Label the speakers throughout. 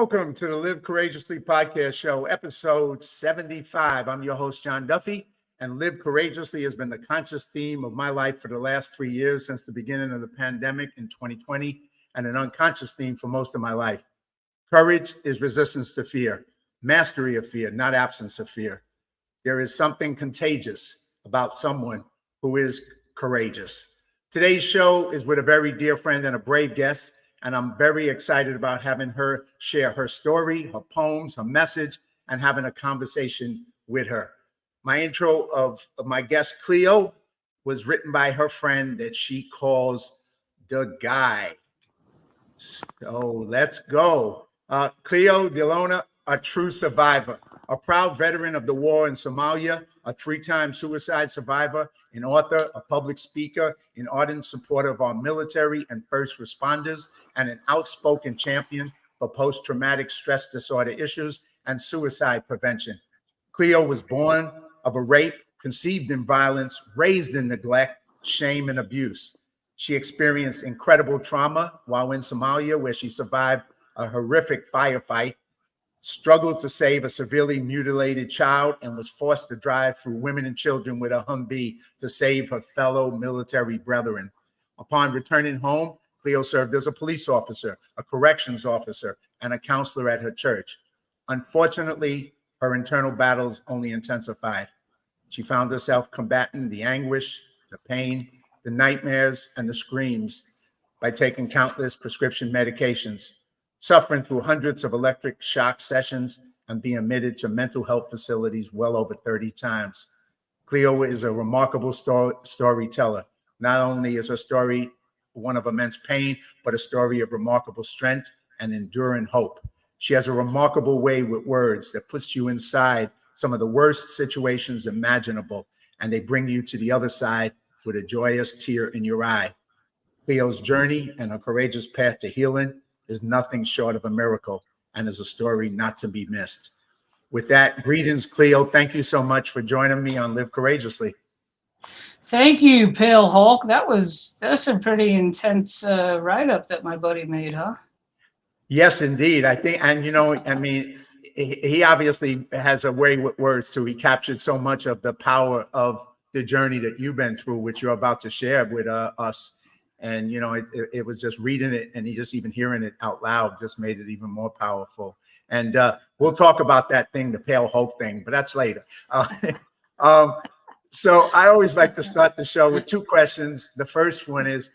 Speaker 1: Welcome to the Live Courageously podcast show, episode 75. I'm your host, John Duffy, and Live Courageously has been the conscious theme of my life for the last 3 years since the beginning of the pandemic in 2020, and an unconscious theme for most of my life. Courage is resistance to fear, mastery of fear, not absence of fear. There is something contagious about someone who is courageous. Today's show is with a very dear friend and a brave guest, and I'm very excited about having her share her story, her poems, her message, and having a conversation with her. My intro of my guest, Cleo, was written by her friend that she calls the guy. So let's go. Cleo DeLoner, a true survivor, a proud veteran of the war in Somalia, a three-time suicide survivor, an author, a public speaker, an ardent supporter of our military and first responders, and an outspoken champion for post-traumatic stress disorder issues and suicide prevention. Cleo was born of a rape, conceived in violence, raised in neglect, shame, and abuse. She experienced incredible trauma while in Somalia, where she survived a horrific firefight, struggled to save a severely mutilated child, and was forced to drive through women and children with a Humvee to save her fellow military brethren. Upon returning home, Cleo served as a police officer, a corrections officer, and a counselor at her church. Unfortunately, her internal battles only intensified. She found herself combating the anguish, the pain, the nightmares, and the screams by taking countless prescription medications, suffering through hundreds of electric shock sessions, and being admitted to mental health facilities well over 30 times. Cleo is a remarkable storyteller. Not only is her story one of immense pain, but a story of remarkable strength and enduring hope. She has a remarkable way with words that puts you inside some of the worst situations imaginable, and they bring you to the other side with a joyous tear in your eye. Cleo's journey and her courageous path to healing is nothing short of a miracle and is a story not to be missed. With that, greetings, Cleo. Thank you so much for joining me on Live Courageously.
Speaker 2: Thank you, Pale Hulk. That's a pretty intense write-up that my buddy made, huh?
Speaker 1: Yes, indeed. I think, and he obviously has a way with words too. He captured so much of the power of the journey that you've been through, which you're about to share with us. And, it was just reading it, and just even hearing it out loud just made it even more powerful. And we'll talk about that thing, the Pale Hulk thing, but that's later. So I always like to start the show with two questions. The first one is,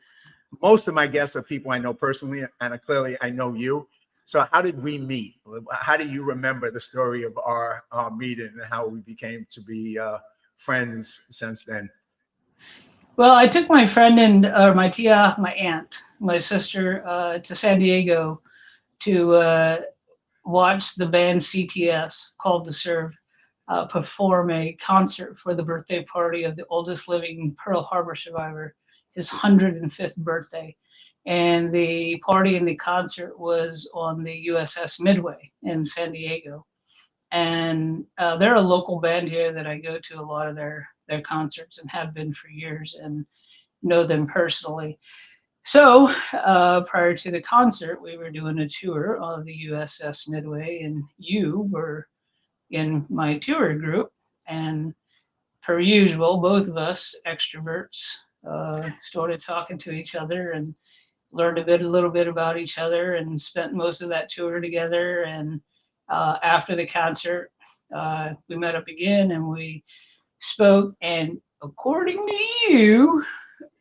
Speaker 1: most of my guests are people I know personally, and clearly I know you. So how did we meet? How do you remember the story of our meeting and how we became to be friends since then?
Speaker 2: Well, I took my friend and my tia, my aunt, my sister to San Diego to watch the band CTS, Called to Serve, perform a concert for the birthday party of the oldest living Pearl Harbor survivor, his 105th birthday. And the party and the concert was on the USS Midway in San Diego. And they're a local band here that I go to a lot of their concerts and have been for years and know them personally. So prior to the concert, we were doing a tour of the USS Midway, and you were in my tour group. And per usual, both of us extroverts started talking to each other and learned a little bit about each other, and spent most of that tour together. And after the concert, we met up again and we spoke. And according to you,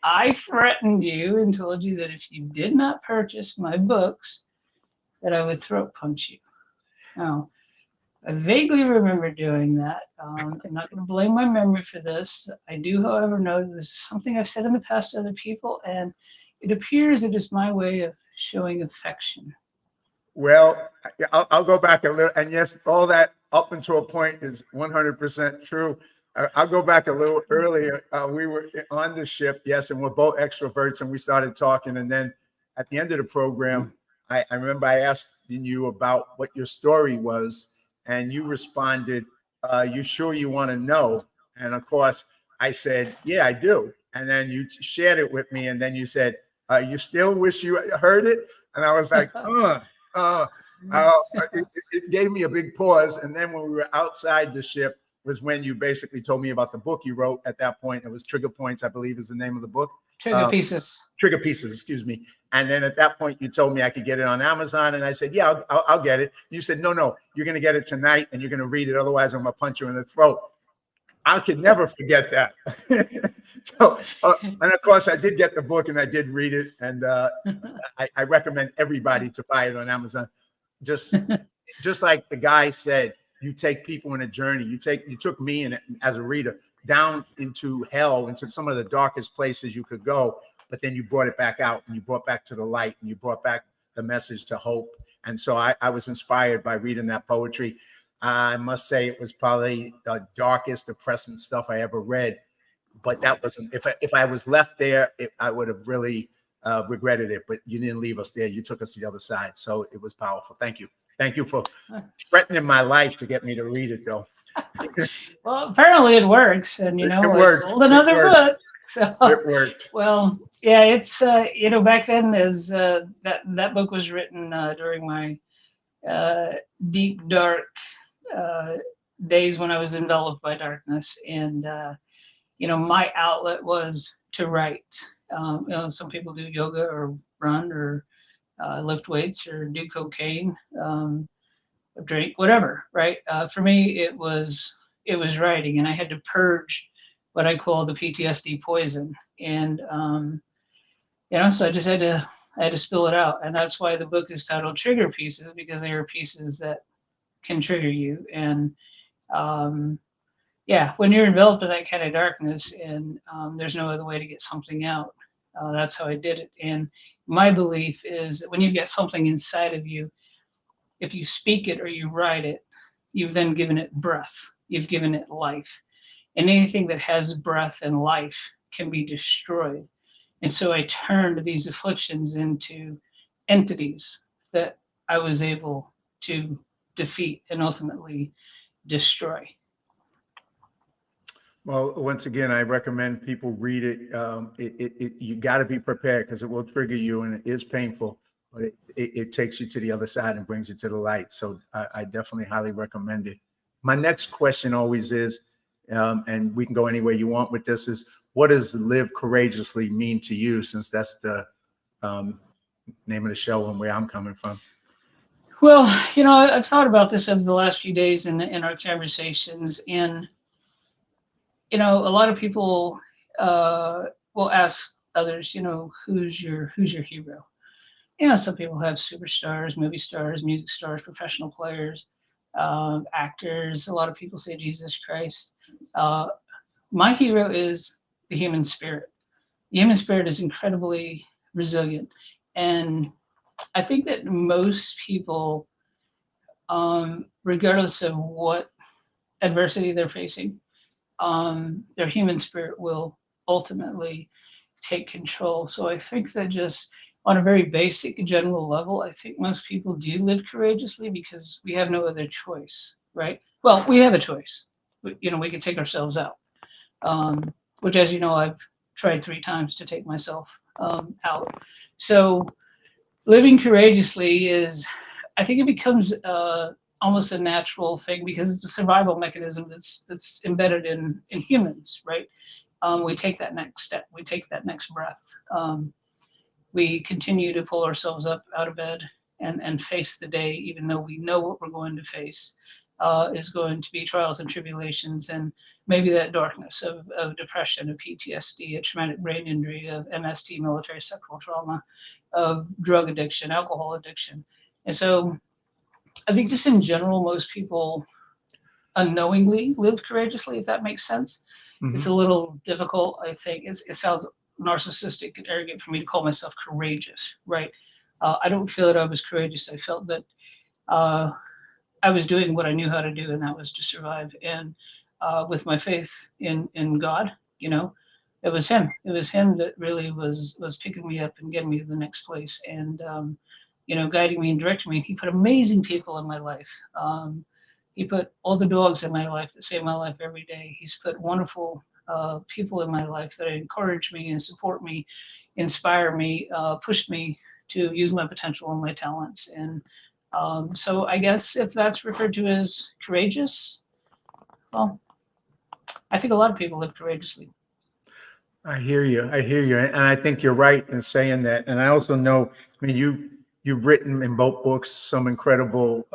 Speaker 2: I threatened you and told you that if you did not purchase my books, that I would throat punch you. Now, I vaguely remember doing that. I'm not going to blame my memory for this. I do, however, know that this is something I've said in the past to other people, and it appears it is my way of showing affection.
Speaker 1: Well, I'll go back a little, and yes, all that up until a point is 100% true. I'll go back a little earlier. We were on the ship, yes, and we're both extroverts, and we started talking. And then at the end of the program, I remember I asked you about what your story was, and you responded, "You sure you want to know?" And of course, I said, "Yeah, I do." And then you shared it with me, and then you said, "You still wish you heard it?" And I was like, Uh, it gave me a big pause. And then when we were outside the ship was when you basically told me about the book you wrote at that point. It was Trigger Points, I believe is the name of the book.
Speaker 2: Trigger Pieces.
Speaker 1: Trigger Pieces, excuse me. And then at that point, you told me I could get it on Amazon. And I said, yeah, I'll get it. You said, no, you're going to get it tonight and you're going to read it. Otherwise, I'm going to punch you in the throat. I could never forget that. So, and of course, I did get the book and I did read it. And I recommend everybody to buy it on Amazon. Just like the guy said, you take people in a journey. You took me in as a reader down into hell, into some of the darkest places you could go. But then you brought it back out and you brought back to the light and you brought back the message to hope. And so I was inspired by reading that poetry. I must say it was probably the darkest, depressing stuff I ever read. But that wasn't, if I was left there, I would have really regretted it. But you didn't leave us there. You took us to the other side. So it was powerful. Thank you. Thank you for threatening my life to get me to read it, though.
Speaker 2: Well, apparently it works. And,
Speaker 1: It
Speaker 2: I
Speaker 1: worked.
Speaker 2: sold another book. So,
Speaker 1: it worked.
Speaker 2: Well, yeah, it's, back then as that book was written during my deep, dark days when I was enveloped by darkness. And, my outlet was to write. Some people do yoga or run or lift weights or do cocaine, drink, whatever, right? For me, it was writing, and I had to purge what I call the PTSD poison. And, so I just had to spill it out. And that's why the book is titled Trigger Pieces, because they are pieces that can trigger you. And, when you're enveloped in that kind of darkness and there's no other way to get something out, that's how I did it. And my belief is that when you get something inside of you, if you speak it or you write it, you've then given it breath. You've given it life. And anything that has breath and life can be destroyed. And so I turned these afflictions into entities that I was able to defeat and ultimately destroy.
Speaker 1: Well, once again, I recommend people read it. You got to be prepared because it will trigger you and it is painful, but it takes you to the other side and brings you to the light. So I definitely highly recommend it. My next question always is, and we can go any way you want with this, is what does live courageously mean to you, since that's the name of the show and where I'm coming from?
Speaker 2: Well, I've thought about this over the last few days in our conversations, and a lot of people will ask others, who's your hero? Some people have superstars, movie stars, music stars, professional players, actors. A lot of people say Jesus Christ. My hero is the human spirit. The human spirit is incredibly resilient. And I think that most people, regardless of what adversity they're facing, their human spirit will ultimately take control. So I think that just on a very basic general level, I think most people do live courageously because we have no other choice, right? Well, we have a choice. We could take ourselves out, which, as you know, I've tried 3 times to take myself out. So living courageously is, I think it becomes almost a natural thing because it's a survival mechanism that's embedded in humans, right? We take that next step. We take that next breath. We continue to pull ourselves up out of bed and face the day, even though we know what we're going to face is going to be trials and tribulations, and maybe that darkness of depression, of PTSD, a traumatic brain injury, of MST, military sexual trauma, of drug addiction, alcohol addiction. And so I think just in general, most people unknowingly live courageously, if that makes sense. Mm-hmm. It's a little difficult, I think. It sounds narcissistic and arrogant for me to call myself courageous, right? I don't feel that I was courageous. I felt that I was doing what I knew how to do, and that was to survive. And with my faith in God, it was Him. It was Him that really was picking me up and getting me to the next place, and guiding me and directing me. He put amazing people in my life. He put all the dogs in my life that save my life every day. He's put wonderful people in my life that encourage me and support me, inspire me, push me to use my potential and my talents. And So I guess if that's referred to as courageous, well, I think a lot of people live courageously.
Speaker 1: I hear you. I hear you. And I think you're right in saying that. And I also know, I mean, you've written in both books some incredible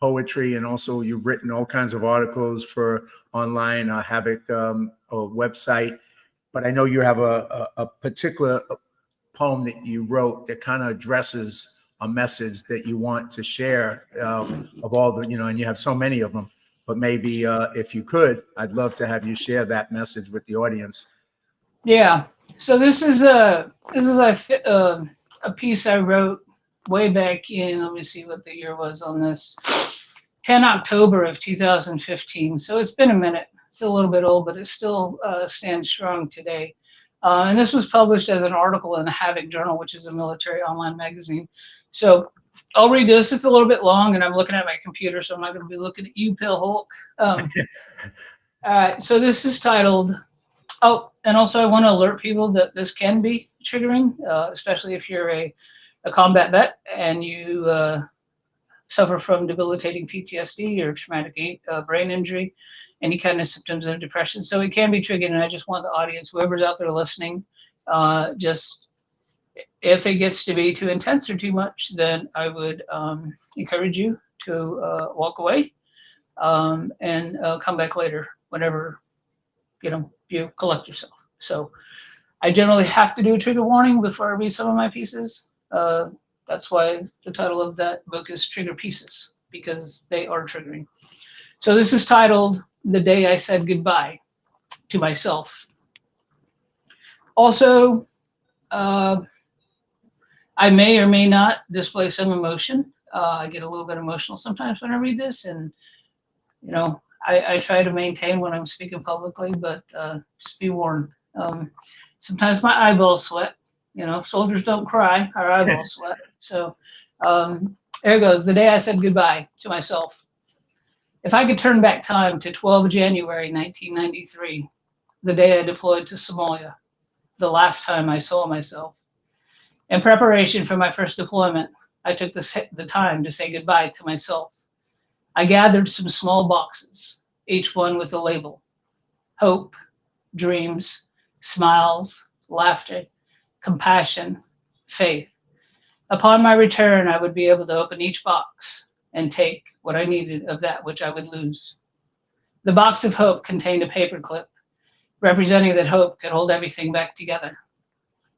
Speaker 1: poetry, and also you've written all kinds of articles for online Havoc website. But I know you have a particular poem that you wrote that kind of addresses a message that you want to share of all the, and you have so many of them. But maybe if you could, I'd love to have you share that message with the audience.
Speaker 2: Yeah. So this is a piece I wrote way back in. Let me see what the year was on this. 10 October of 2015. So it's been a minute. It's a little bit old, but it still stands strong today. And this was published as an article in the Havoc Journal, which is a military online magazine. So I'll read this. It's a little bit long, and I'm looking at my computer, so I'm not going to be looking at you, Pill Hulk. All right. So this is titled. Oh, and also I want to alert people that this can be triggering, especially if you're a combat vet and you suffer from debilitating PTSD or traumatic brain injury, any kind of symptoms of depression. So it can be triggered, and I just want the audience, whoever's out there listening, just if it gets to be too intense or too much, then I would encourage you to walk away and come back later whenever you collect yourself. So I generally have to do a trigger warning before I read some of my pieces. That's why the title of that book is Trigger Pieces, because they are triggering. So this is titled The Day I Said Goodbye to Myself. Also, I may or may not display some emotion. I get a little bit emotional sometimes when I read this, and I try to maintain when I'm speaking publicly, but just be warned. Sometimes my eyeballs sweat. Soldiers don't cry, our eyeballs sweat. So there it goes. The day I said goodbye to myself. If I could turn back time to 12 January 1993, the day I deployed to Somalia, the last time I saw myself. In preparation for my first deployment, I took the time to say goodbye to myself. I gathered some small boxes, each one with a label: hope, dreams, smiles, laughter, compassion, faith. Upon my return, I would be able to open each box and take what I needed of that which I would lose. The box of hope contained a paperclip representing that hope could hold everything back together.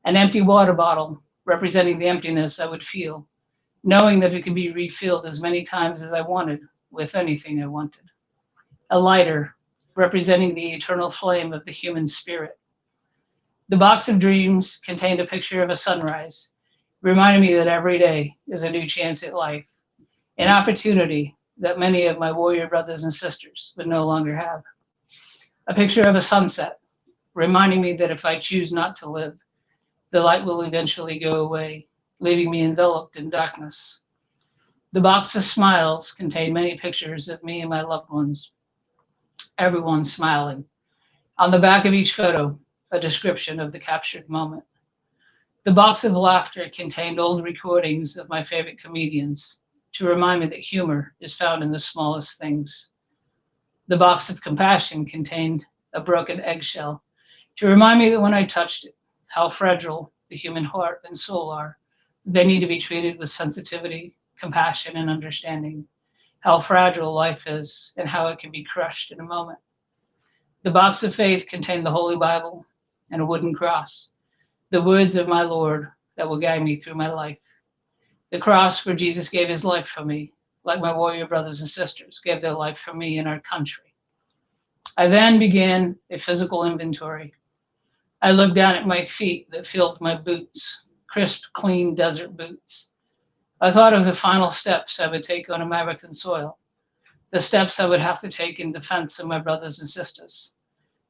Speaker 2: An empty water bottle representing the emptiness I would feel, knowing that it could be refilled as many times as I wanted with anything I wanted. A lighter representing the eternal flame of the human spirit. The box of dreams contained a picture of a sunrise, reminding me that every day is a new chance at life, an opportunity that many of my warrior brothers and sisters would no longer have. A picture of a sunset, reminding me that if I choose not to live, the light will eventually go away, leaving me enveloped in darkness. The box of smiles contained many pictures of me and my loved ones, everyone smiling. On the back of each photo, a description of the captured moment. The box of laughter contained old recordings of my favorite comedians to remind me that humor is found in the smallest things. The box of compassion contained a broken eggshell to remind me that when I touched it, how fragile the human heart and soul are. They need to be treated with sensitivity, compassion, and understanding. How fragile life is and how it can be crushed in a moment. The box of faith contained the Holy Bible and a wooden cross, the words of my Lord that will guide me through my life. The cross where Jesus gave his life for me, like my warrior brothers and sisters gave their life for me in our country. I then began a physical inventory. I looked down at my feet that filled my boots, crisp, clean desert boots. I thought of the final steps I would take on American soil, the steps I would have to take in defense of my brothers and sisters,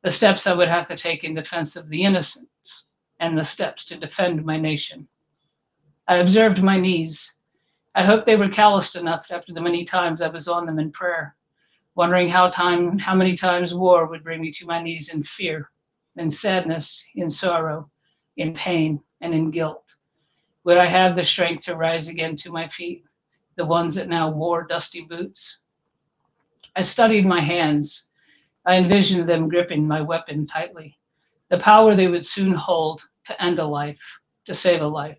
Speaker 2: the steps I would have to take in defense of the innocent, and the steps to defend my nation. I observed my knees. I hoped they were calloused enough after the many times I was on them in prayer, wondering how many times war would bring me to my knees in fear, in sadness, in sorrow, in pain, and in guilt. Would I have the strength to rise again to my feet, the ones that now wore dusty boots. I studied my hands. I envisioned them gripping my weapon tightly, the power they would soon hold to end a life, to save a life.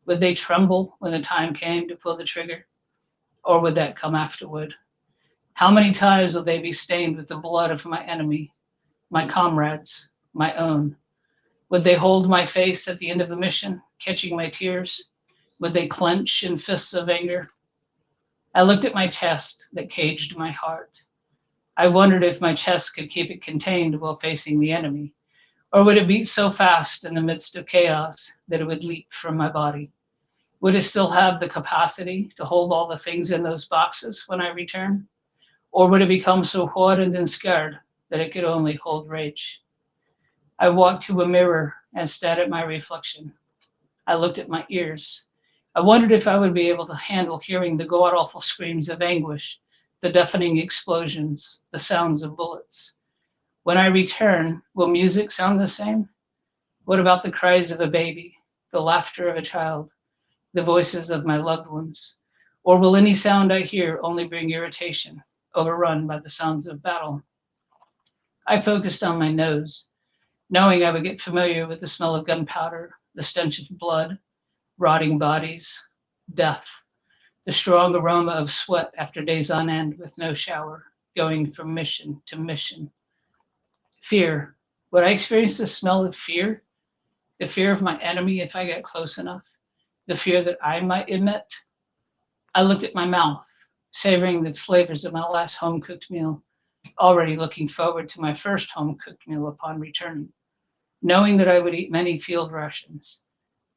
Speaker 2: Would they tremble when the time came to pull the trigger? Or would that come afterward? How many times will they be stained with the blood of my enemy, my comrades, my own? Would they hold my face at the end of the mission, catching my tears? Would they clench in fists of anger? I looked at my chest that caged my heart. I wondered if my chest could keep it contained while facing the enemy, or would it beat so fast in the midst of chaos that it would leap from my body? Would it still have the capacity to hold all the things in those boxes when I return? Or would it become so hardened and scared that it could only hold rage? I walked to a mirror and stared at my reflection. I looked at my ears. I wondered if I would be able to handle hearing the god-awful screams of anguish, the deafening explosions, the sounds of bullets. When I return, will music sound the same? What about the cries of a baby, the laughter of a child, the voices of my loved ones? Or will any sound I hear only bring irritation, overrun by the sounds of battle? I focused on my nose, knowing I would get familiar with the smell of gunpowder, the stench of blood, rotting bodies, death, the strong aroma of sweat after days on end with no shower, going from mission to mission. Fear. Would I experience the smell of fear? The fear of my enemy if I get close enough? The fear that I might emit? I looked at my mouth, savoring the flavors of my last home-cooked meal, already looking forward to my first home-cooked meal upon returning, knowing that I would eat many field rations.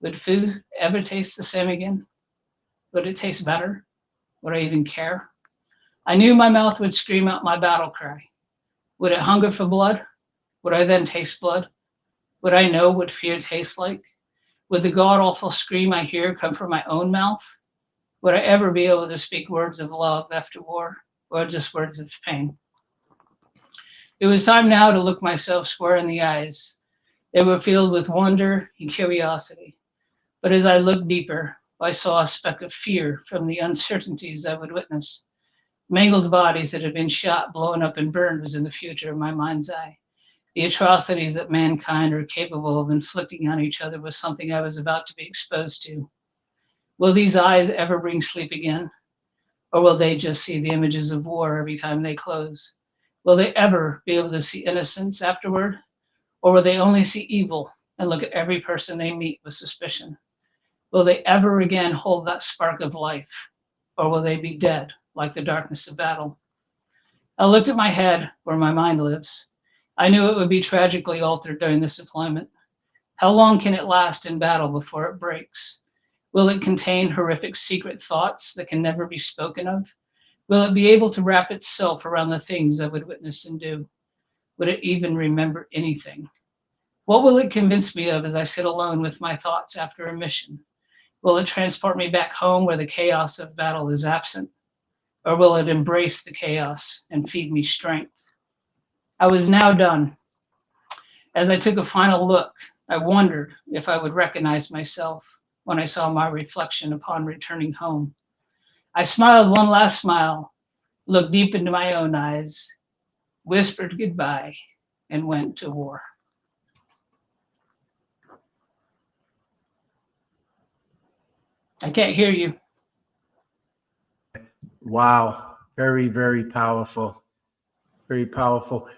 Speaker 2: Would food ever taste the same again? Would it taste better? Would I even care? I knew my mouth would scream out my battle cry. Would it hunger for blood? Would I then taste blood? Would I know what fear tastes like? Would the god-awful scream I hear come from my own mouth? Would I ever be able to speak words of love after war, or just words of pain? It was time now to look myself square in the eyes. They were filled with wonder and curiosity. But as I looked deeper, I saw a speck of fear from the uncertainties I would witness. Mangled bodies that had been shot, blown up, and burned was in the future of my mind's eye. The atrocities that mankind are capable of inflicting on each other was something I was about to be exposed to. Will these eyes ever bring sleep again? Or will they just see the images of war every time they close? Will they ever be able to see innocence afterward? Or will they only see evil and look at every person they meet with suspicion? Will they ever again hold that spark of life? Or will they be dead like the darkness of battle? I looked at my head where my mind lives. I knew it would be tragically altered during this deployment. How long can it last in battle before it breaks? Will it contain horrific secret thoughts that can never be spoken of? Will it be able to wrap itself around the things I would witness and do? Would it even remember anything? What will it convince me of as I sit alone with my thoughts after a mission? Will it transport me back home where the chaos of battle is absent? Or will it embrace the chaos and feed me strength? I was now done. As I took a final look, I wondered if I would recognize myself when I saw my reflection upon returning home. I smiled one last smile, looked deep into my own eyes, whispered goodbye, and went to war. I can't hear you.
Speaker 1: Wow. Very, very powerful. Very powerful.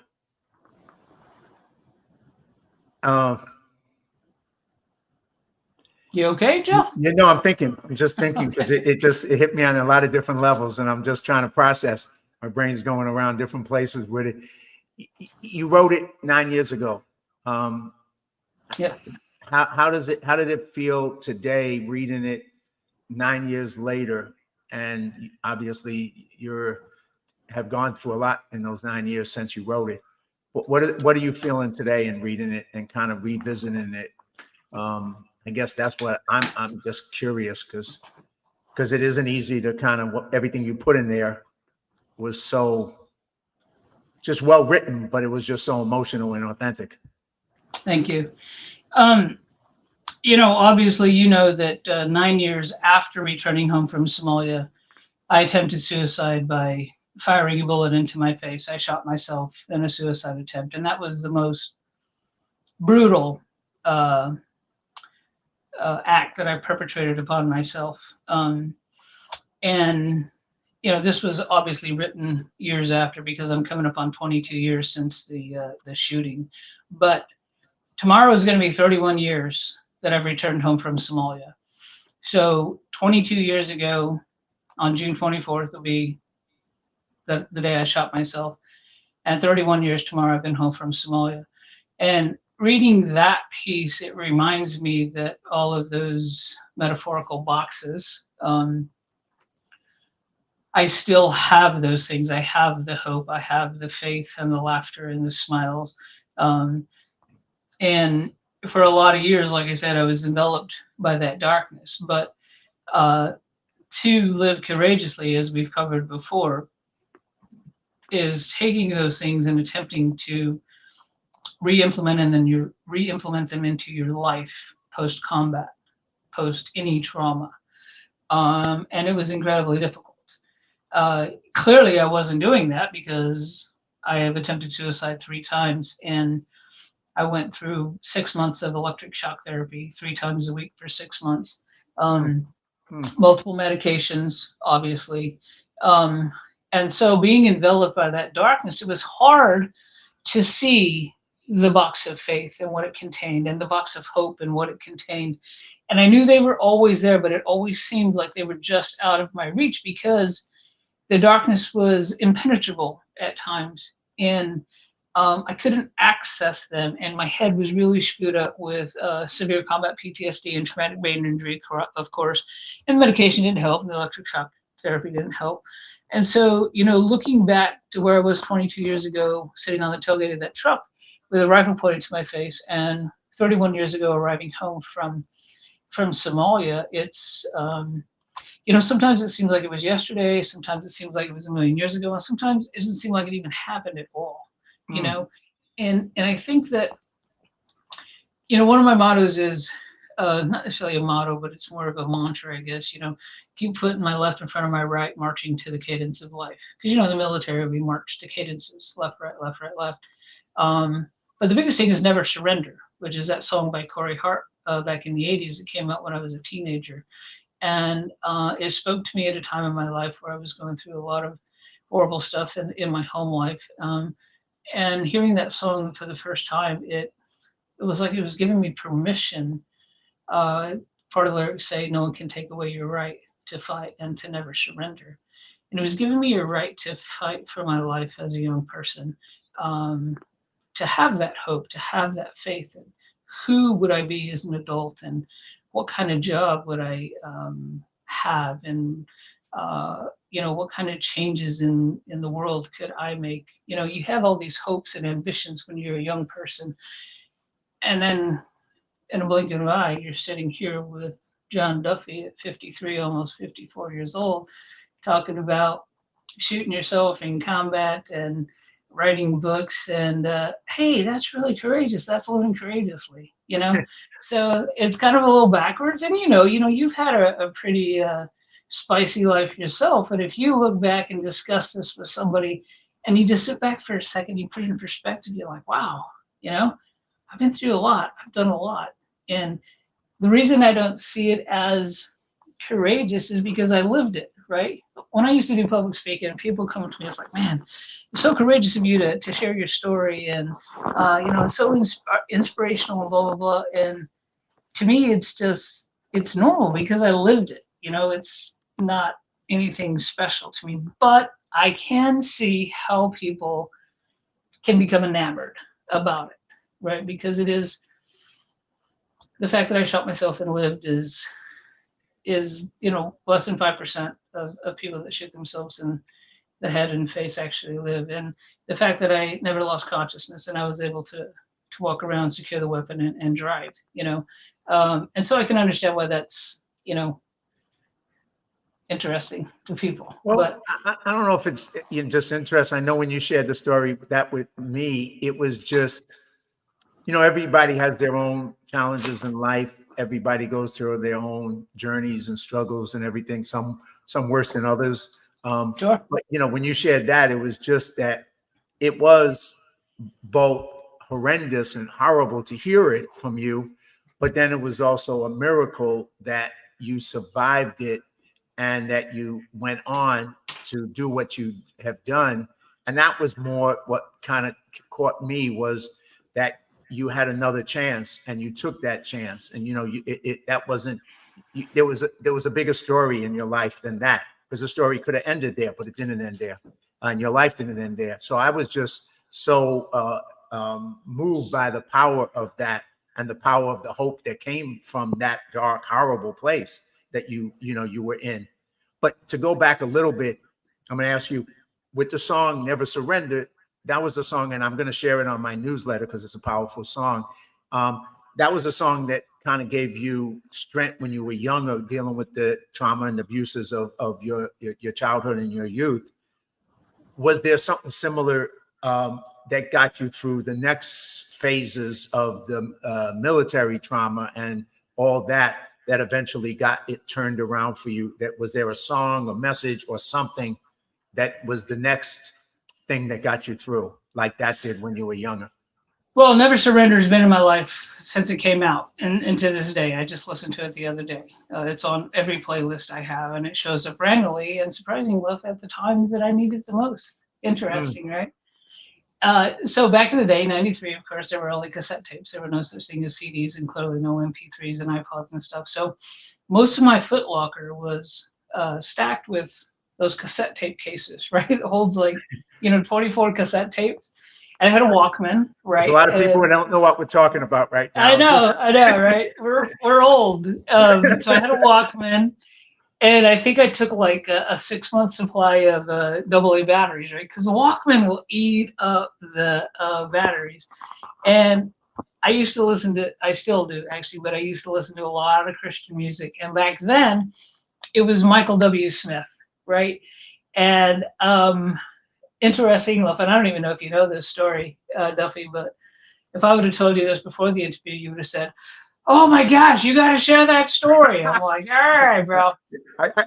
Speaker 2: You okay, Jeff?
Speaker 1: You know, I'm just thinking because it hit me on a lot of different levels, and I'm just trying to process. My brain's going around different places with it. You wrote it 9 years ago.
Speaker 2: Yeah.
Speaker 1: How did it feel today reading it 9 years later? And obviously have gone through a lot in those 9 years since you wrote it. What are you feeling today in reading it and kind of revisiting it? I guess that's what I'm just curious because it isn't easy to kind of everything you put in there was so just well written, but it was just so emotional and authentic.
Speaker 2: Thank you. Obviously, that 9 years after returning home from Somalia, I attempted suicide by firing a bullet into my face. I shot myself in a suicide attempt, and that was the most brutal uh, act that I perpetrated upon myself. And this was obviously written years after, because I'm coming up on 22 years since the shooting. But tomorrow is going to be 31 years that I've returned home from Somalia. So 22 years ago, on June 24th, will be the day I shot myself. And 31 years tomorrow, I've been home from Somalia. And reading that piece, it reminds me that all of those metaphorical boxes, I still have those things. I have the hope, I have the faith and the laughter and the smiles. And for a lot of years, like I said, I was enveloped by that darkness. But to live courageously, as we've covered before, is taking those things and attempting to re-implement them into your life post-combat, post any trauma. And it was incredibly difficult. Clearly, I wasn't doing that, because I have attempted suicide 3 times, and I went through 6 months of electric shock therapy 3 times a week for 6 months. Multiple medications, obviously. And so being enveloped by that darkness, it was hard to see the box of faith and what it contained, and the box of hope and what it contained. And I knew they were always there, but it always seemed like they were just out of my reach, because the darkness was impenetrable at times. And I couldn't access them, and my head was really screwed up with severe combat PTSD and traumatic brain injury, of course, and medication didn't help, and the electric shock therapy didn't help. And so, looking back to where I was 22 years ago, sitting on the tailgate of that truck with a rifle pointed to my face, and 31 years ago arriving home from Somalia, it's sometimes it seems like it was yesterday, sometimes it seems like it was a million years ago, and sometimes it doesn't seem like it even happened at all. And I think that one of my mottos is not necessarily a motto, but it's more of a mantra, I guess. Keep putting my left in front of my right, marching to the cadence of life. Because in the military we march to cadences, left, right, left, right, left. But the biggest thing is never surrender, which is that song by Corey Hart back in the 80s. It came out when I was a teenager, and it spoke to me at a time in my life where I was going through a lot of horrible stuff in my home life. And hearing that song for the first time, it was like it was giving me permission. Part of the lyrics say, "No one can take away your right to fight and to never surrender." And it was giving me a right to fight for my life as a young person, to have that hope, to have that faith. And who would I be as an adult, and what kind of job would I have, and what kind of changes in the world could I make? You have all these hopes and ambitions when you're a young person, and then in a blink of an eye, you're sitting here with John Duffy at 53, almost 54 years old, talking about shooting yourself in combat and writing books, and hey, that's really courageous. That's living courageously, So it's kind of a little backwards. And you've had a pretty spicy life yourself. And if you look back and discuss this with somebody, and you just sit back for a second, you put it in perspective, you're like, wow, I've been through a lot. I've done a lot. And the reason I don't see it as courageous is because I lived it, right? When I used to do public speaking, and people come up to me, it's like, man, it's so courageous of you to share your story, and it's so inspirational, and blah, blah, blah. And to me, it's normal, because I lived it. It's not anything special to me, but I can see how people can become enamored about it, right? Because it is the fact that I shot myself and lived is less than 5% of people that shoot themselves in the head and face actually live. And the fact that I never lost consciousness, and I was able to walk around, secure the weapon, and drive, and so I can understand why that's, interesting to people.
Speaker 1: Well,
Speaker 2: but
Speaker 1: I don't know if it's just interesting. I know when you shared the story that with me, it was just, everybody has their own challenges in life. everybody goes through their own journeys and struggles and everything. Some worse than others.
Speaker 2: Sure.
Speaker 1: But when you shared that, it was just that it was both horrendous and horrible to hear it from you, but then it was also a miracle that you survived it and that you went on to do what you have done. And that was more what kind of caught me, was that you had another chance and you took that chance. And that wasn't there was a bigger story in your life than that, because the story could have ended there, but it didn't end there, and your life didn't end there. So I was just so moved by the power of that and the power of the hope that came from that dark, horrible place that you were in. But to go back a little bit, I'm going to ask you, with the song "Never Surrender," that was a song, and I'm going to share it on my newsletter because it's a powerful song. That was a song that kind of gave you strength when you were younger, dealing with the trauma and abuses of your childhood and your youth. Was there something similar that got you through the next phases of the military trauma and all that eventually got it turned around for you? That was there a song, a message, or something that was the next thing that got you through, like that did when you were younger?
Speaker 2: Well, Never Surrender has been in my life since it came out, and to this day. I just listened to it the other day. It's on every playlist I have, and it shows up randomly and surprisingly enough at the times that I need it the most. Interesting, right? So back in the day, 93, of course, there were only cassette tapes. There were no such thing as CDs, and clearly no MP3s and iPods and stuff. So most of my Foot Locker was stacked with those cassette tape cases, right? It holds 24 cassette tapes. And I had a Walkman, right?
Speaker 1: There's a lot of people who don't know what we're talking about right now.
Speaker 2: I know, right? We're old. So I had a Walkman, and I think I took like a 6-month supply of AA batteries, right? Because the Walkman will eat up the batteries. And I used to listen to, I still do actually, but I used to listen to a lot of Christian music. And back then, it was Michael W. Smith, right? And interesting enough, and I don't even know if you know this story, Duffy, but if I would have told you this before the interview, you would have said, "Oh my gosh, you got to share that story." I'm like, "All right, bro."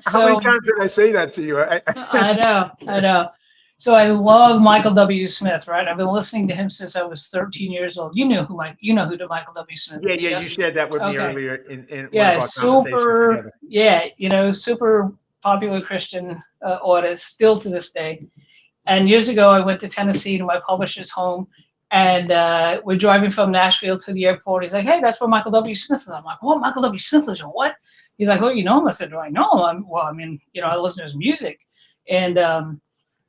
Speaker 1: How many times did I say that to you?
Speaker 2: I know. So I love Michael W. Smith, right? I've been listening to him since I was 13 years old. You know who Michael W. Smith is?
Speaker 1: Yeah, you shared that with me earlier in one of our
Speaker 2: conversations together. Super popular Christian artist, still to this day. And years ago, I went to Tennessee to my publisher's home, and we're driving from Nashville to the airport. He's like, "Hey, that's where Michael W. Smith is." I'm like, "What? Michael W. Smith is what?" He's like, "Oh, you know him?" I said, "Do I know him?" I listen to his music. And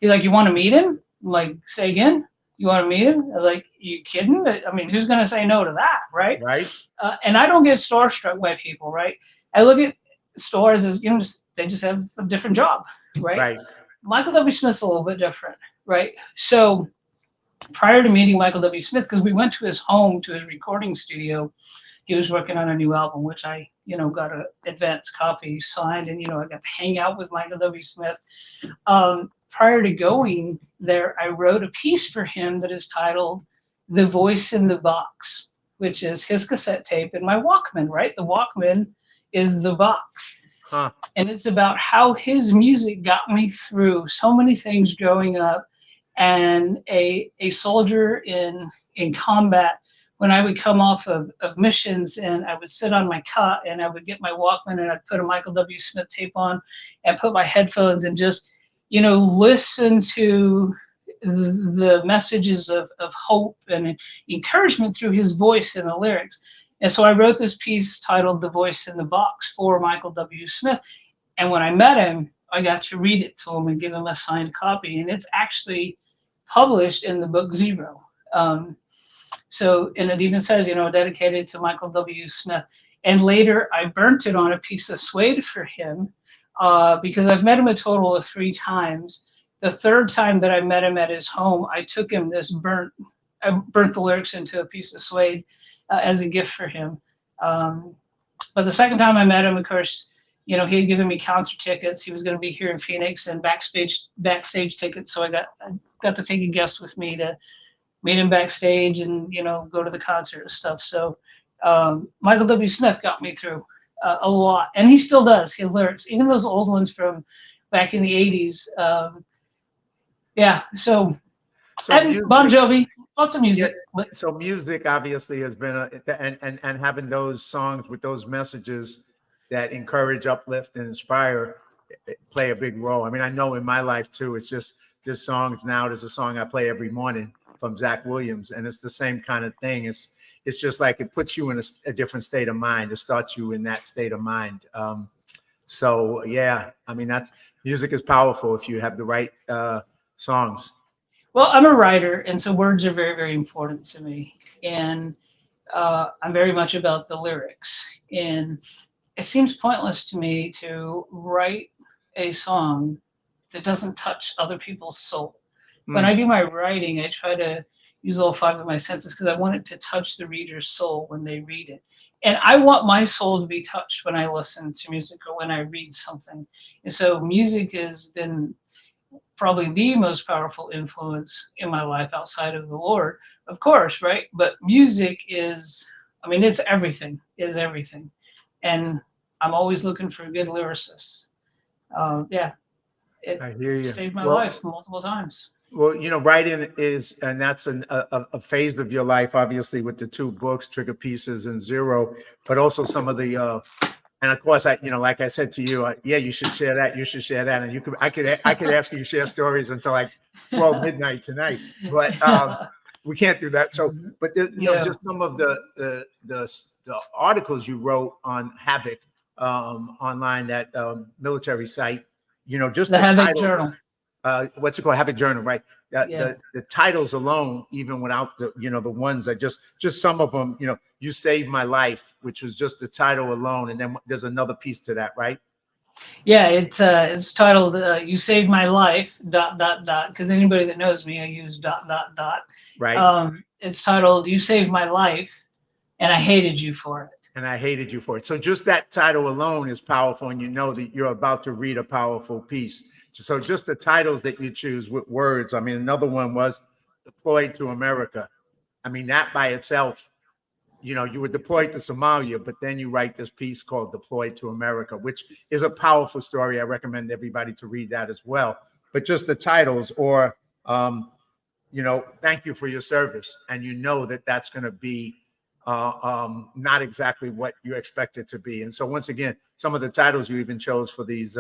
Speaker 2: he's like, "You want to meet him?" I'm like, "Say again? You want to meet him?" I'm like, "You kidding? I mean, who's going to say no to that, right?"
Speaker 1: Right.
Speaker 2: And I don't get starstruck by people, right? I look at stars as, they just have a different job, right?
Speaker 1: Right.
Speaker 2: Michael W. Smith's a little bit different, right? So prior to meeting Michael W. Smith, because we went to his home, to his recording studio, he was working on a new album, which I, got an advance copy signed, and, I got to hang out with Michael W. Smith. Prior to going there, I wrote a piece for him that is titled "The Voice in the Box," which is his cassette tape and my Walkman, right? The Walkman is the box.
Speaker 1: Huh.
Speaker 2: And it's about how his music got me through so many things growing up, and a soldier in combat. When I would come off of missions, and I would sit on my cot, and I would get my Walkman, and I'd put a Michael W. Smith tape on and put my headphones and just, listen to the messages of hope and encouragement through his voice and the lyrics. And so I wrote this piece titled "The Voice in the Box" for Michael W. Smith. And when I met him, I got to read it to him and give him a signed copy. And it's actually published in the book Zero. And it even says, dedicated to Michael W. Smith. And later I burnt it on a piece of suede for him because I've met him a total of 3 times. The third time that I met him at his home, I took him I burnt the lyrics into a piece of suede as a gift for him. But the second time I met him, of course, he had given me concert tickets. He was going to be here in Phoenix, and backstage tickets. So I got to take a guest with me to meet him backstage and, go to the concert and stuff. So Michael W. Smith got me through a lot, and he still does. His lyrics, even those old ones from back in the '80s. Yeah. So,
Speaker 1: So
Speaker 2: and Bon
Speaker 1: music,
Speaker 2: Jovi, lots of
Speaker 1: yeah.
Speaker 2: music. But
Speaker 1: So music obviously has been and having those songs with those messages that encourage, uplift, and inspire play a big role. I mean, I know in my life too. It's just there's songs now. There's a song I play every morning from Zach Williams, and it's the same kind of thing. It's just like it puts you in a different state of mind. It starts you in that state of mind. So yeah, I mean that's music is powerful if you have the right songs.
Speaker 2: well, I'm a writer, and so words are very, very important to me, and I'm very much about the lyrics. And it seems pointless to me to write a song that doesn't touch other people's soul. When I
Speaker 1: Mm,
Speaker 2: do my writing, I try to use all five of my senses because I want it to touch the reader's soul when they read it. And I want my soul to be touched when I listen to music or when I read something. And so music has been probably the most powerful influence in my life outside of the Lord, of course, right? But music is, I mean, it's everything, is everything. And I'm always looking for good lyricists. Yeah, it
Speaker 1: I hear you.
Speaker 2: saved my
Speaker 1: Well,
Speaker 2: life multiple times.
Speaker 1: writing is, and that's a phase of your life, obviously, with the two books, Trigger Pieces and Zero, but also some of the, and of course, like I said to you, yeah, you should share that. You should share that, and I could ask you to share stories until like 12 midnight tonight, but we can't do that. So, but
Speaker 2: Yeah,
Speaker 1: just some of the articles you wrote on Havoc online, that military site, just
Speaker 2: the
Speaker 1: the
Speaker 2: Havoc
Speaker 1: title,
Speaker 2: Journal.
Speaker 1: what's it called, Havoc Journal, right?
Speaker 2: Yeah.
Speaker 1: The titles alone, even without the ones that just some of them, you saved my life, which was just the title alone, and then there's another piece to that, right?
Speaker 2: Yeah, it's titled "You Saved My Life." Dot dot dot. Because anybody that knows me, I use dot dot dot.
Speaker 1: Right.
Speaker 2: It's titled "You Saved My Life," and I hated you for it.
Speaker 1: And I hated you for it. So just that title alone is powerful, and you know that you're about to read a powerful piece. So just the titles that you choose with words. I mean, another one was Deployed to America. I mean, that by itself, you were deployed to Somalia, but then you write this piece called Deployed to America, which is a powerful story. I recommend everybody to read that as well. But just the titles, or, thank you for your service. And you know that that's going to be not exactly what you expect it to be. And so once again, some of the titles you even chose for these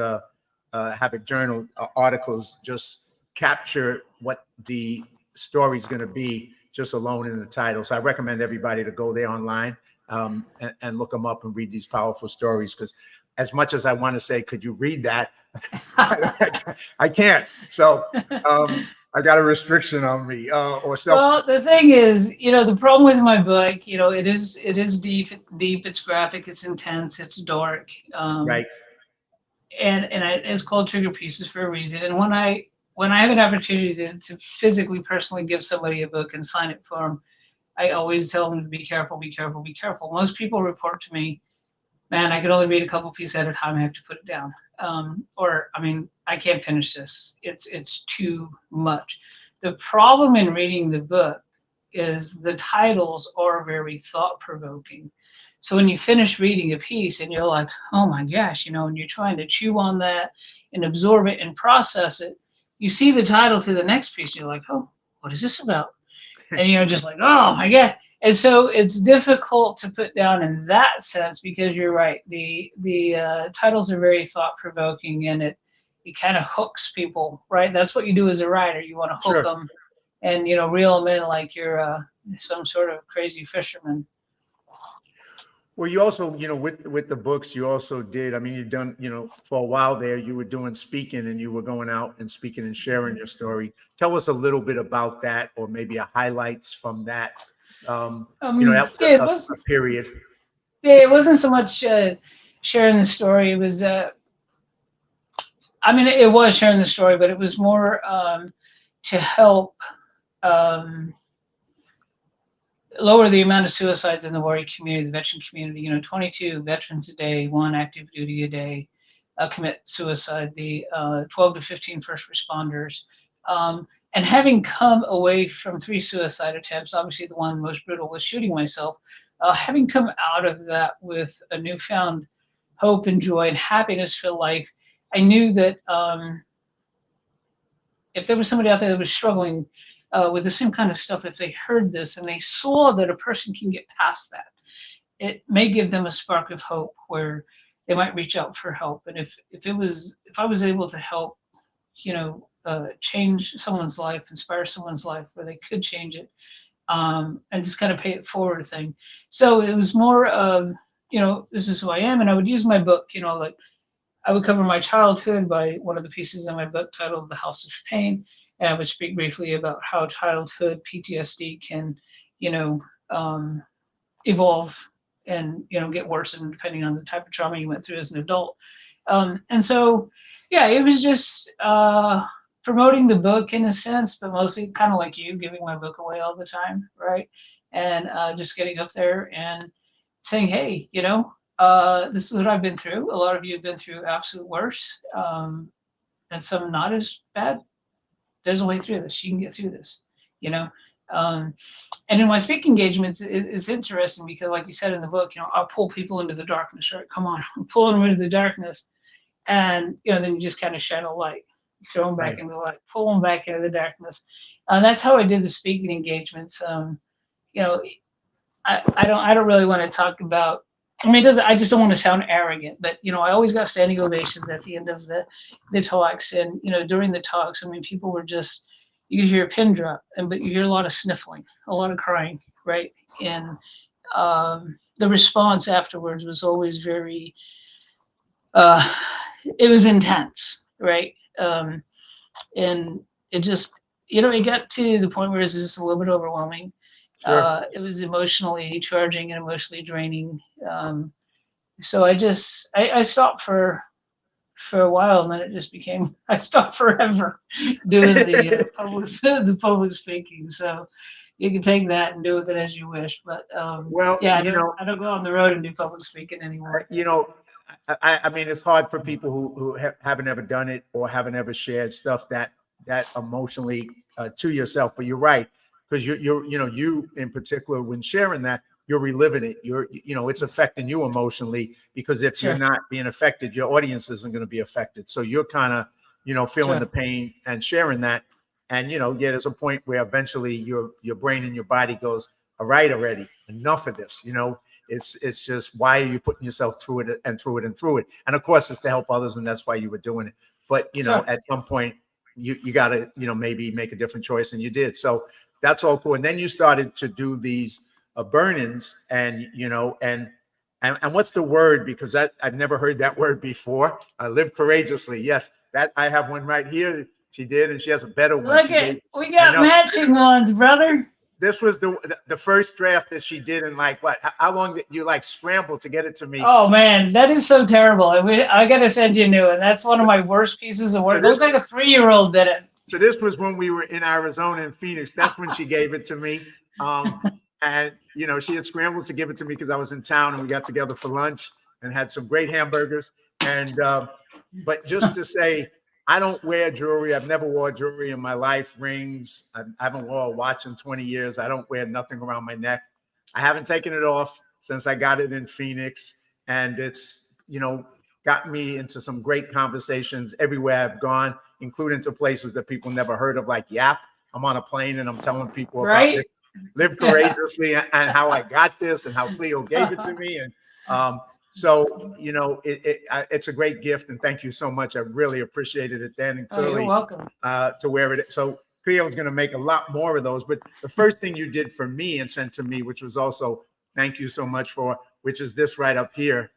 Speaker 1: Havoc Journal articles just capture what the story's going to be just alone in the title. So I recommend everybody to go there online and look them up and read these powerful stories. Because as much as I want to say, could you read that? I can't. So I got a restriction on me or self.
Speaker 2: Well, the thing is, the problem with my book, it is deep, it's graphic, it's intense, it's dark,
Speaker 1: Right.
Speaker 2: and it's called Trigger Pieces for a reason. And when I have an opportunity to physically, personally give somebody a book and sign it for them, I always tell them to be careful, be careful, be careful. Most people report to me, man, I can only read a couple pieces at a time. I have to put it down. Or, I mean, I can't finish this. It's too much. The problem in reading the book is the titles are very thought provoking. So when you finish reading a piece and you're like, oh my gosh, and you're trying to chew on that and absorb it and process it, you see the title to the next piece, you're like, oh, what is this about? And you're just like, oh my god. And so it's difficult to put down in that sense because you're right. The titles are very thought provoking, and it kind of hooks people, right? That's what you do as a writer. You want to hook
Speaker 1: Sure.
Speaker 2: them and reel them in like you're some sort of crazy fisherman.
Speaker 1: Well, you also, with the books, you also did. I mean, you've done, for a while there, you were doing speaking, and you were going out and speaking and sharing your story. Tell us a little bit about that, or maybe a highlights from that. That was
Speaker 2: Yeah,
Speaker 1: a period.
Speaker 2: it wasn't so much sharing the story. It was I mean, it was sharing the story, but it was more to help um, lower the amount of suicides in the warrior community, the veteran community. 22 veterans a day, one active duty a day commit suicide. The 12 to 15 first responders. And having come away from 3 suicide attempts, obviously the one most brutal was shooting myself. having come out of that with a newfound hope and joy and happiness for life, I knew that if there was somebody out there that was struggling with the same kind of stuff, if they heard this and they saw that a person can get past that, it may give them a spark of hope where they might reach out for help. And if I was able to help, change someone's life, inspire someone's life where they could change it, and just kind of pay it forward thing. So it was more of, this is who I am, and I would use my book, like I would cover my childhood by one of the pieces in my book titled The House of Pain, and I would speak briefly about how childhood PTSD can, evolve and get worse, and depending on the type of trauma you went through as an adult. And so, yeah, it was just promoting the book in a sense, but mostly kind of like you, giving my book away all the time, right? And just getting up there and saying, hey, this is what I've been through. A lot of you have been through absolute worse, and some not as bad. There's a way through this. You can get through this, and in my speaking engagements, it's interesting because, like you said in the book, I'll pull people into the darkness, right? Come on, I'm pulling them into the darkness. And, then you just kind of shine a light, throw them back into the light, pull them back into the darkness. And that's how I did the speaking engagements. I don't really want to talk about, I just don't want to sound arrogant, but, I always got standing ovations at the end of the talks. And, during the talks, people were just, you could hear a pin drop, but you hear a lot of sniffling, a lot of crying, right? And the response afterwards was always very, it was intense, right? And it just, it got to the point where it was just a little bit overwhelming.
Speaker 1: Sure.
Speaker 2: It was emotionally charging and emotionally draining. So I stopped for a while, and then it just became, I stopped forever doing the public speaking. So you can take that and do with it as you wish. But
Speaker 1: Well,
Speaker 2: yeah, I don't go on the road and do public speaking anymore.
Speaker 1: It's hard for people who haven't ever done it or haven't ever shared stuff that emotionally to yourself. But you're right, because you in particular, when sharing that, you're reliving it. It's affecting you emotionally, because if
Speaker 2: Sure.
Speaker 1: you're not being affected, your audience isn't going to be affected. So you're kind of, feeling
Speaker 2: Sure.
Speaker 1: the pain and sharing that. And, there's a point where eventually your brain and your body goes, all right, already, enough of this. It's just, why are you putting yourself through it and through it and through it? And of course, it's to help others, and that's why you were doing it. But,
Speaker 2: Sure.
Speaker 1: at some point, you got to, maybe make a different choice, and you did. So that's all cool. And then you started to do these burn-ins, and and what's the word? Because I've never heard that word before. Live courageously. Yes, that I have one right here. She did, and she has a better one.
Speaker 2: Look we got matching ones, brother.
Speaker 1: This was the first draft that she did in how long did you scramble to get it to me?
Speaker 2: Oh man, that is so terrible. I gotta send you a new one. That's one of my worst pieces of work. It looks like a 3-year-old did it.
Speaker 1: So this was when we were in Arizona and Phoenix. That's when she gave it to me. And she had scrambled to give it to me because I was in town, and we got together for lunch and had some great hamburgers. And but just to say, I don't wear jewelry. I've never wore jewelry in my life. Rings. I haven't worn a watch in 20 years. I don't wear nothing around my neck. I haven't taken it off since I got it in Phoenix. And it's, gotten me into some great conversations everywhere I've gone, including to places that people never heard of, like Yap. I'm on a plane and I'm telling people about it. Live courageously and how I got this and how Cleo gave it to me. And so, it's a great gift, and thank you so much. I really appreciated it then, and clearly,
Speaker 2: you're welcome.
Speaker 1: To wear it. So Cleo's going to make a lot more of those. But the first thing you did for me and sent to me, which was also, thank you so much for, which is this right up here,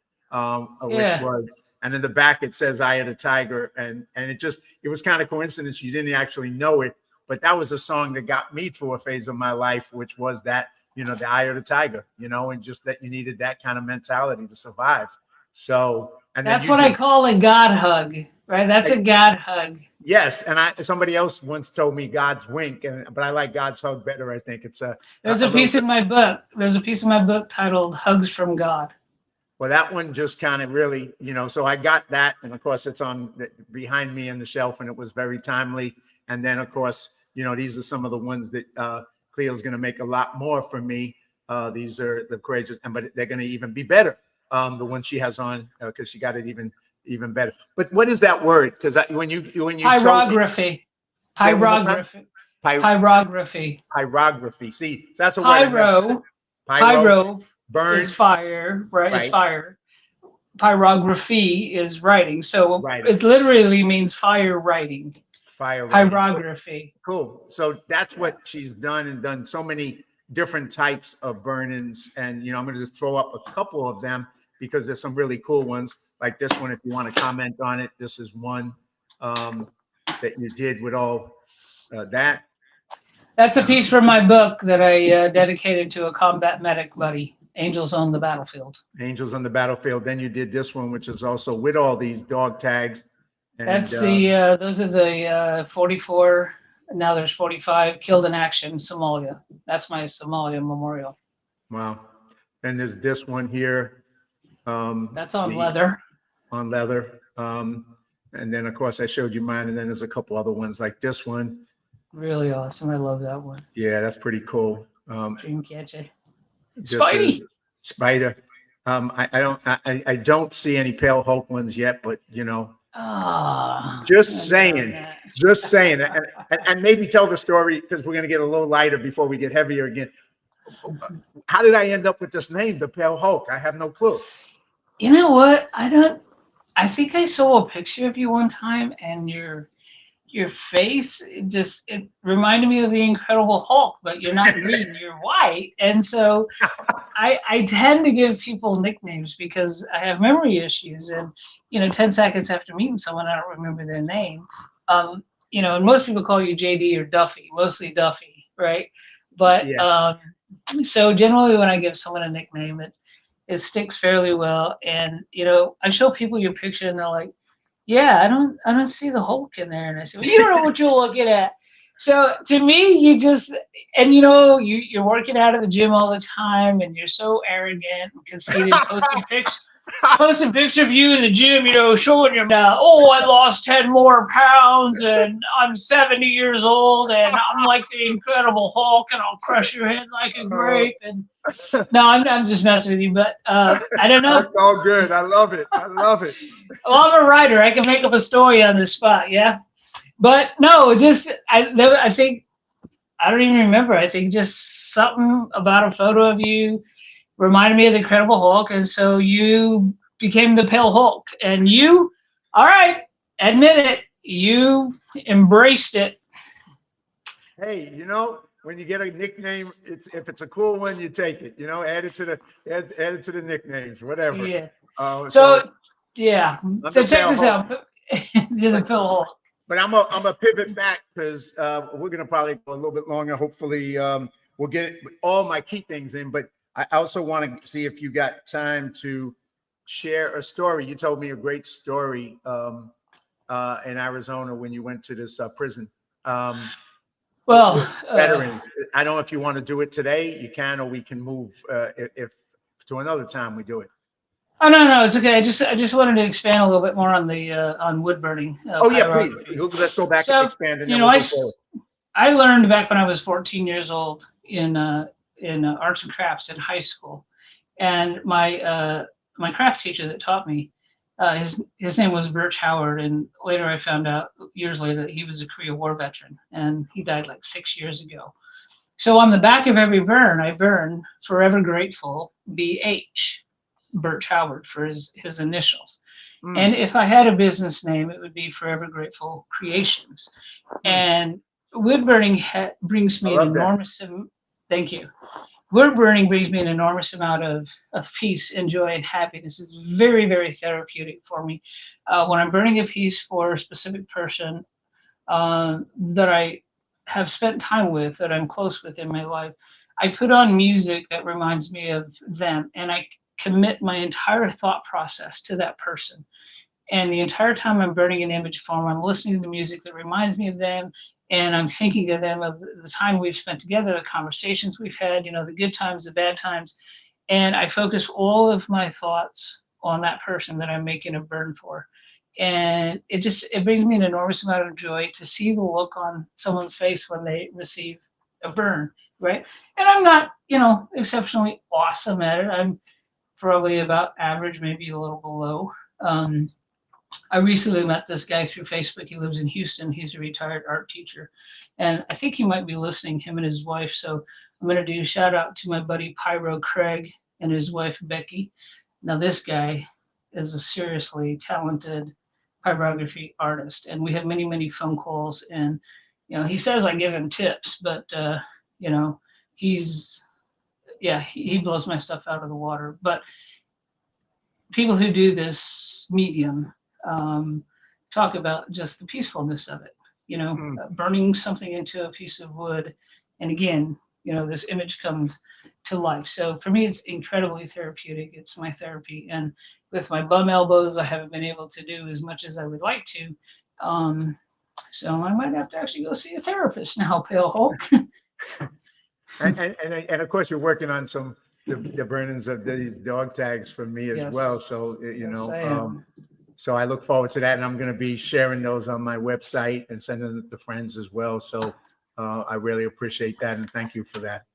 Speaker 1: which was, and in the back it says "Eye of the Tiger," and it was kind of coincidence. You didn't actually know it, but that was a song that got me through a phase of my life, which was that, the eye of the tiger, and just that you needed that kind of mentality to survive. So, and
Speaker 2: that's what I call a God hug, right? That's a God hug.
Speaker 1: Yes, and somebody else once told me God's wink, but I like God's hug better. I think it's
Speaker 2: There's a piece in my book. There's a piece in my book titled "Hugs from God."
Speaker 1: Well, that one just kind of really, so I got that, and of course it's on behind me on the shelf, and it was very timely. And then, of course, these are some of the ones that Cleo's going to make a lot more for me. These are the courageous, but they're going to even be better. The one she has on, because she got it even better. But what is that word? Because when you told me,
Speaker 2: Pyrography.
Speaker 1: say it one more time.
Speaker 2: Pyrography. Pyrography.
Speaker 1: Pyrography. See, so that's a word.
Speaker 2: Pyro
Speaker 1: burn,
Speaker 2: is fire, right? Is
Speaker 1: right?
Speaker 2: fire. Pyrography is writing. So
Speaker 1: Writing.
Speaker 2: it literally means fire writing.
Speaker 1: Fire writing.
Speaker 2: Pyrography.
Speaker 1: Cool. So that's what she's done, and done so many different types of burn-ins. And I'm going to just throw up a couple of them because there's some really cool ones, like this one. If you want to comment on it, this is one that you did with all that.
Speaker 2: That's a piece from my book that I dedicated to a combat medic buddy, Angels on the Battlefield.
Speaker 1: Angels on the Battlefield. Then you did this one, which is also with all these dog tags. And,
Speaker 2: that's those are the 44. Now there's 45 killed in action, Somalia. That's my Somalia memorial.
Speaker 1: Wow. And there's this one here.
Speaker 2: That's on leather.
Speaker 1: On leather. And then, of course, I showed you mine. And then there's a couple other ones like this one.
Speaker 2: Really awesome. I love that one.
Speaker 1: Yeah, that's pretty cool.
Speaker 2: Dreamcatcher.
Speaker 1: Spidey. Spider. I don't see any Pale Hulk ones yet, but just saying. And maybe tell the story, because we're going to get a little lighter before we get heavier again. How did I end up with this name, the Pale Hulk? I have no clue.
Speaker 2: You know what? I think I saw a picture of you one time, and your face it reminded me of the Incredible Hulk, but you're not green, you're white. And so I tend to give people nicknames because I have memory issues, and 10 seconds after meeting someone, I don't remember their name. And most people call you JD or Duffy, mostly Duffy, right? But so generally when I give someone a nickname, it sticks fairly well. And I show people your picture and they're like, yeah, I don't see the Hulk in there. And I said, well, you don't know what you're looking at. So to me, you just, and you're working out at the gym all the time, and you're so arrogant and conceited, posting picture of you in the gym, showing your, I lost 10 more pounds, and I'm 70 years old, and I'm like the Incredible Hulk, and I'll crush your head like a grape. And no, I'm just messing with you, but I don't know.
Speaker 1: That's all good. I love it. Well,
Speaker 2: I'm a writer. I can make up a story on the spot. Yeah. But no, I think, I don't even remember. I think just something about a photo of you reminded me of the Incredible Hulk. And so you became the Pale Hulk. And all right, admit it, you embraced it.
Speaker 1: Hey, when you get a nickname, if it's a cool one, you take it. Add it to the nicknames, whatever.
Speaker 2: Yeah.
Speaker 1: So
Speaker 2: check this out. You're the Pale Hulk.
Speaker 1: But I'm a pivot back, because we're gonna probably go a little bit longer. Hopefully, we'll get all my key things in. But I also want to see if you got time to share a story. You told me a great story in Arizona when you went to this prison. Veterans. I don't know if you want to do it today. You can, or we can move if to another time we do it.
Speaker 2: Oh no, it's okay. I just wanted to expand a little bit more on the on wood burning.
Speaker 1: Please. Let's go back and expand. And
Speaker 2: I learned back when I was 14 years old in arts and crafts in high school, and my craft teacher that taught me, his name was Birch Howard, and later I found out years later that he was a Korea War veteran, and he died like 6 years ago. So on the back of every burn, I burn "Forever Grateful, BH." Birch Howard for his initials. And if I had a business name, it would be Forever Grateful Creations. And wood burning brings me an enormous thank you. Wood burning brings me an enormous amount of peace and joy and happiness. It's very, very therapeutic for me. When I'm burning a piece for a specific person that I have spent time with, that I'm close with in my life, I put on music that reminds me of them, and I commit my entire thought process to that person. And the entire time I'm burning an image for them, I'm listening to music that reminds me of them, and I'm thinking of them, of the time we've spent together, the conversations we've had, the good times, the bad times. And I focus all of my thoughts on that person that I'm making a burn for. And it brings me an enormous amount of joy to see the look on someone's face when they receive a burn. right? And I'm not, exceptionally awesome at it. I'm probably about average, maybe a little below. Um, I recently met this guy through Facebook. He lives in Houston. He's a retired art teacher. And I think he might be listening, him and his wife. So I'm going to do a shout out to my buddy Pyro Craig and his wife Becky. Now, this guy is a seriously talented pyrography artist. And we have many, many phone calls. And, he says I give him tips, but, he's, yeah, he blows my stuff out of the water. But people who do this medium talk about just the peacefulness of it, burning something into a piece of wood. And again, this image comes to life. So for me, it's incredibly therapeutic. It's my therapy. And with my bum elbows, I haven't been able to do as much as I would like to. So I might have to actually go see a therapist now, Pale Hulk.
Speaker 1: and of course, you're working on the burnings of these dog tags for me as well. So, so I look forward to that. And I'm going to be sharing those on my website and sending it to friends as well. So I really appreciate that. And thank you for that.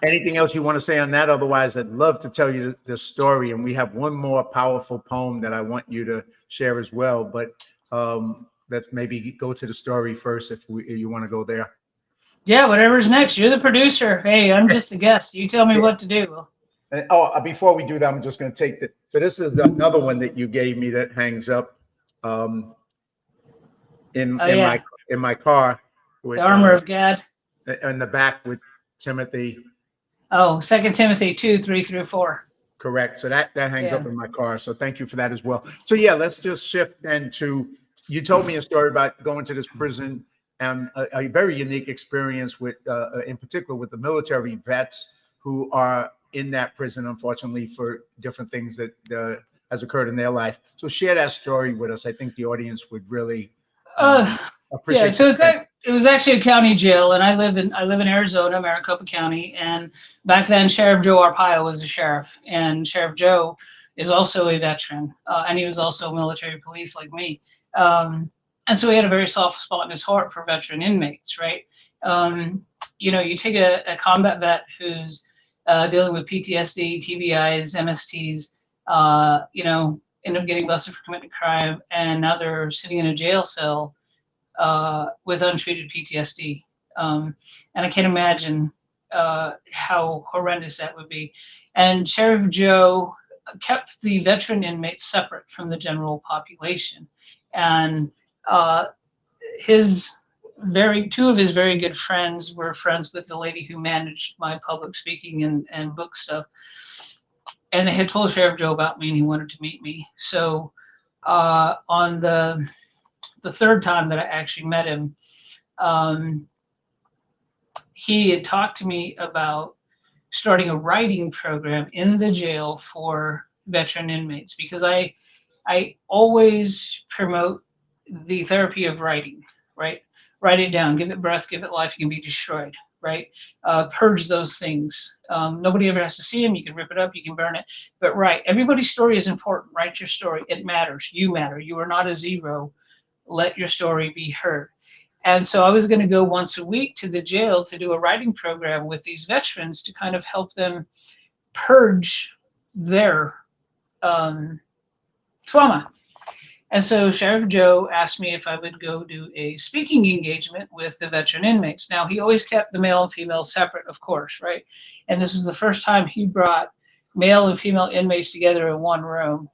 Speaker 1: Anything else you want to say on that? Otherwise, I'd love to tell you the story. And we have one more powerful poem that I want you to share as well. But let's maybe go to the story first if you want to go there.
Speaker 2: Yeah, whatever's next. You're the producer. Hey, I'm just the guest. You tell me what to do.
Speaker 1: Before we do that, I'm just going to take so this is another one that you gave me that hangs up in my car. With,
Speaker 2: the armor of God.
Speaker 1: In the back with Timothy.
Speaker 2: Oh, 2 Timothy 2:3-4.
Speaker 1: Correct. So that hangs up in my car. So thank you for that as well. So yeah, let's just shift then to, you told me a story about going to this prison and a very unique experience with, in particular with the military vets who are in that prison, unfortunately, for different things that has occurred in their life. So share that story with us. I think the audience would really appreciate.
Speaker 2: Yeah, so it was actually a county jail, and I live in Arizona, Maricopa County, and back then Sheriff Joe Arpaio was the sheriff, and Sheriff Joe is also a veteran, and he was also military police like me. And so he had a very soft spot in his heart for veteran inmates, right? You take a combat vet who's dealing with PTSD, TBIs, MSTs, end up getting busted for committing a crime, and now they're sitting in a jail cell with untreated PTSD. And I can't imagine how horrendous that would be. And Sheriff Joe kept the veteran inmates separate from the general population. And two of his very good friends were friends with the lady who managed my public speaking and book stuff. And they had told Sheriff Joe about me and he wanted to meet me. So on the third time that I actually met him, he had talked to me about starting a writing program in the jail for veteran inmates, because I always promote the therapy of writing, right? Write it down, give it breath, give it life, it can be destroyed, right? Purge those things. Nobody ever has to see them. You can rip it up, you can burn it, but write. Everybody's story is important. Write your story. It matters. You matter. You are not a zero. Let your story be heard. And so I was going to go once a week to the jail to do a writing program with these veterans to kind of help them purge their trauma. And so Sheriff Joe asked me if I would go do a speaking engagement with the veteran inmates. Now, he always kept the male and female separate, of course, right? And this is the first time he brought male and female inmates together in one room.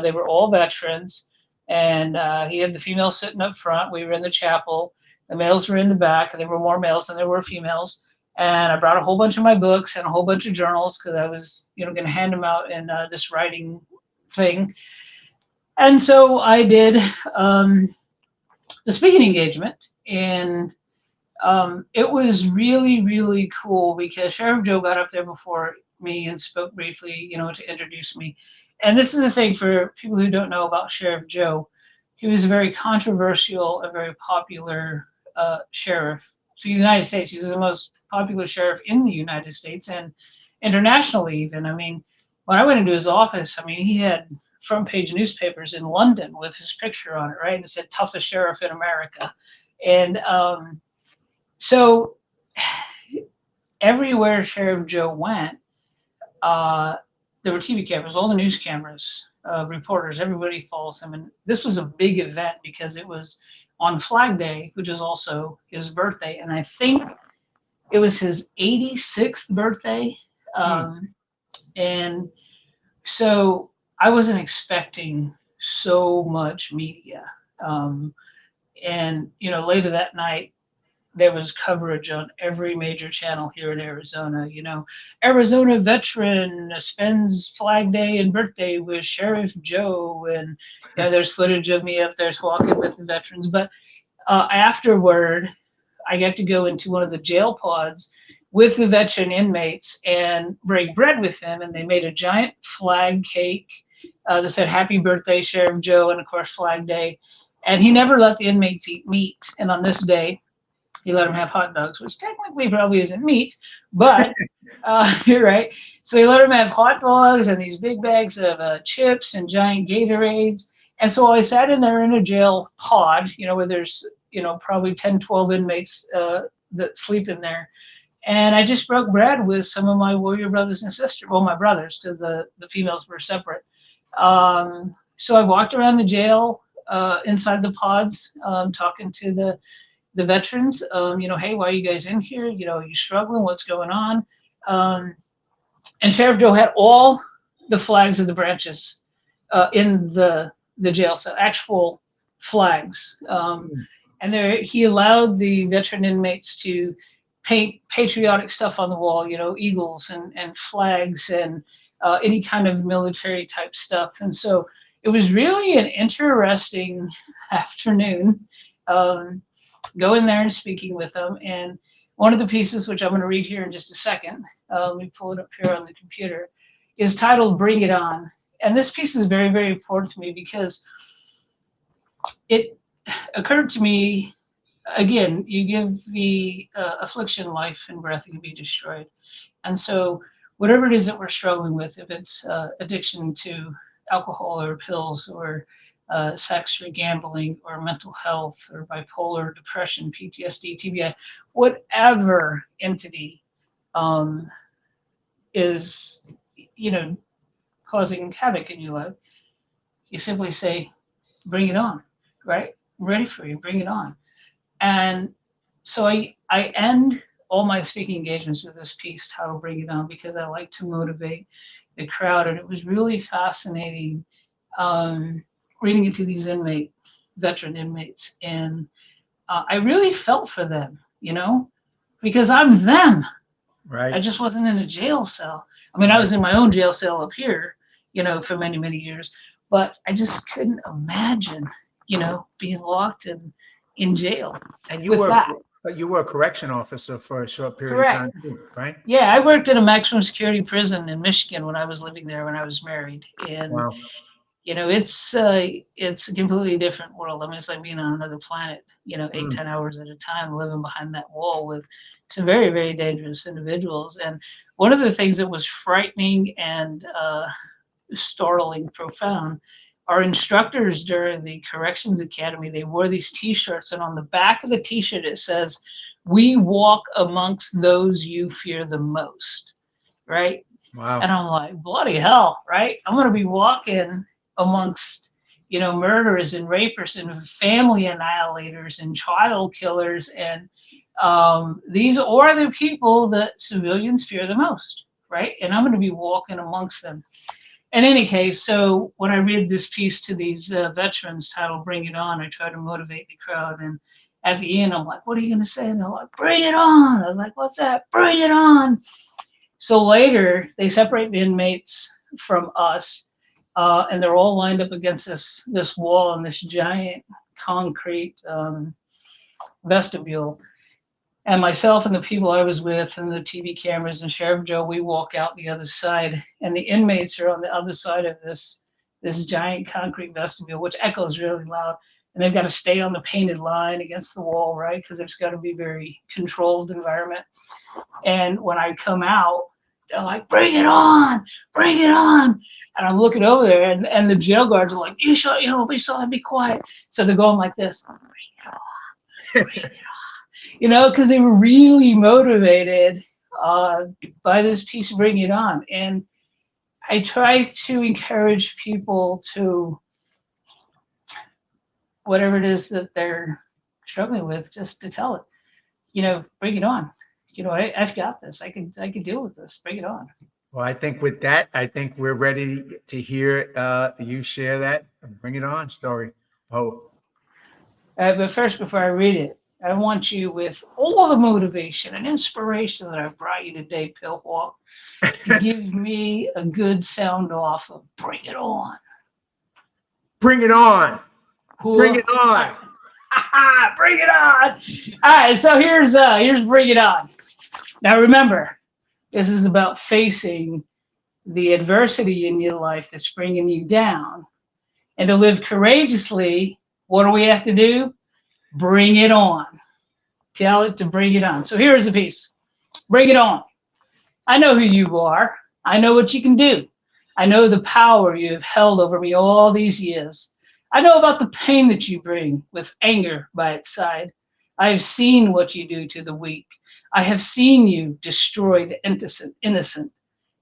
Speaker 2: They were all veterans, and he had the females sitting up front. We were in the chapel. The males were in the back, and there were more males than there were females. And I brought a whole bunch of my books and a whole bunch of journals because I was, going to hand them out in this writing thing. And so I did the speaking engagement, and it was really, really cool because Sheriff Joe got up there before me and spoke briefly, to introduce me. And this is the thing for people who don't know about Sheriff Joe. He was a very controversial, a very popular sheriff for the United States. He's the most popular sheriff in the United States and internationally even. I mean, when I went into his office, he had front page newspapers in London with his picture on it, right? And it said toughest sheriff in America. And so everywhere Sheriff Joe went, there were TV cameras, all the news cameras, reporters, everybody follows him. And this was a big event because it was on Flag Day, which is also his birthday. And I think it was his 86th birthday. And so I wasn't expecting so much media. And, you know, later that night, there was coverage on every major channel here in Arizona. You know, Arizona veteran spends Flag Day and birthday with Sheriff Joe. And, you know, there's footage of me up there walking with the veterans. But afterward, I got to go into one of the jail pods with the veteran inmates and break bread with them. And they made a giant flag cake that said, "Happy birthday, Sheriff Joe," and of course, Flag Day. And he never let the inmates eat meat. And on this day, he let them have hot dogs, which technically probably isn't meat, but you're right. So he let them have hot dogs and these big bags of chips and giant Gatorades. And so I sat in there in a jail pod, you know, where there's, you know, probably 10, 12 inmates that sleep in there. And I just broke bread with some of my warrior brothers and sisters. Well, my brothers, because the females were separate. So I walked around the jail inside the pods, talking to the veterans, you know, "Hey, why are you guys in here? You know, are you struggling? What's going on?" And Sheriff Joe had all the flags of the branches in the jail cell, actual flags. And there, he allowed the veteran inmates to paint patriotic stuff on the wall, you know, eagles and flags and any kind of military type stuff. And so it was really an interesting afternoon. Going there and speaking with them. And one of the pieces, which I'm going to read here in just a second, let me pull it up here on the computer, is titled "Bring It On." And this piece is very, very important to me because it occurred to me, again, you give the affliction life and breath, it can be destroyed. And so whatever it is that we're struggling with, if it's addiction to alcohol or pills or sex or gambling or mental health or bipolar, depression, PTSD, TBI, whatever entity is, you know, causing havoc in your life, you simply say, "Bring it on," right? "I'm ready for you, bring it on." And so I end all my speaking engagements with this piece titled "Bring It On" because I like to motivate the crowd. And it was really fascinating reading it to these veteran inmates. And I really felt for them, you know, because I'm them.
Speaker 1: Right.
Speaker 2: I just wasn't in a jail cell. I mean, I was in my own jail cell up here, you know, for many, many years, but I just couldn't imagine, you know, being locked in jail.
Speaker 1: And you were a correction officer for a short period of time too, right?
Speaker 2: Yeah, I worked in a maximum security prison in Michigan when I was living there when I was married. And
Speaker 1: wow.
Speaker 2: You know, it's a completely different world. I mean, it's like being on another planet, you know, 8-10 hours at a time, living behind that wall with some very, very dangerous individuals. And one of the things that was frightening and startling, profound, our instructors during the Corrections Academy, they wore these T-shirts, and on the back of the T-shirt it says, "We walk amongst those you fear the most," right?
Speaker 1: Wow.
Speaker 2: And I'm like, bloody hell, right? I'm going to be walking amongst, you know, murderers and rapists and family annihilators and child killers. And these are the people that civilians fear the most, right? And I'm going to be walking amongst them. In any case, so when I read this piece to these veterans titled "Bring It On," I try to motivate the crowd. And at the end, I'm like, "What are you going to say?" And they're like, "Bring it on." I was like, "What's that?" "Bring it on." So later, they separate the inmates from us, and they're all lined up against this wall in this giant concrete vestibule. And myself and the people I was with and the TV cameras and Sheriff Joe, we walk out the other side, and the inmates are on the other side of this giant concrete vestibule, which echoes really loud. And they've got to stay on the painted line against the wall, right? Because it's got to be very controlled environment. And when I come out, they're like, "Bring it on, bring it on." And I'm looking over there, and the jail guards are like, "You shut your hole, be silent, be quiet." So they're going like this, "Bring it on, bring it on." You know, because they were really motivated buy this piece, Bring It On. And I try to encourage people to, whatever it is that they're struggling with, just to tell it, bring it on. I've got this. I can deal with this. Bring it on.
Speaker 1: Well, I think with that, I think we're ready to hear you share that Bring It On story. Oh,
Speaker 2: But first, before I read it, I want you, with all the motivation and inspiration that I've brought you today, Pillhawk, to give me a good sound off of Bring It On.
Speaker 1: Bring it on. Bring it on.
Speaker 2: Bring it on. All right, so here's Bring It On. Now remember, this is about facing the adversity in your life that's bringing you down. And to live courageously, what do we have to do? Bring it on. Tell it to bring it on. So here's the piece. Bring it on. I know who you are. I know what you can do. I know the power you have held over me all these years. I know about the pain that you bring with anger by its side. I have seen what you do to the weak. I have seen you destroy the innocent.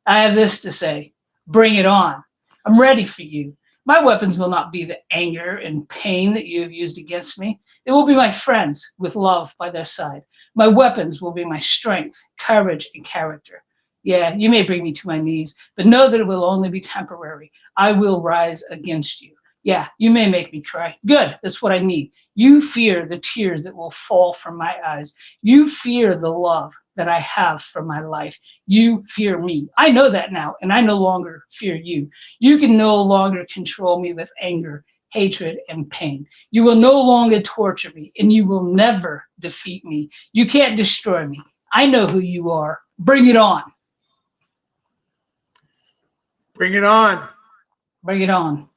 Speaker 2: I have this to say. Bring it on. I'm ready for you. My weapons will not be the anger and pain that you have used against me. It will be my friends with love by their side. My weapons will be my strength, courage, and character. Yeah, you may bring me to my knees, but know that it will only be temporary. I will rise against you. Yeah, you may make me cry. Good, that's what I need. You fear the tears that will fall from my eyes. You fear the love that I have for my life. You fear me. I know that now, and I no longer fear you. You can no longer control me with anger, hatred, and pain. You will no longer torture me, and you will never defeat me. You can't destroy me. I know who you are. Bring it on.
Speaker 1: Bring it on.
Speaker 2: Bring it on.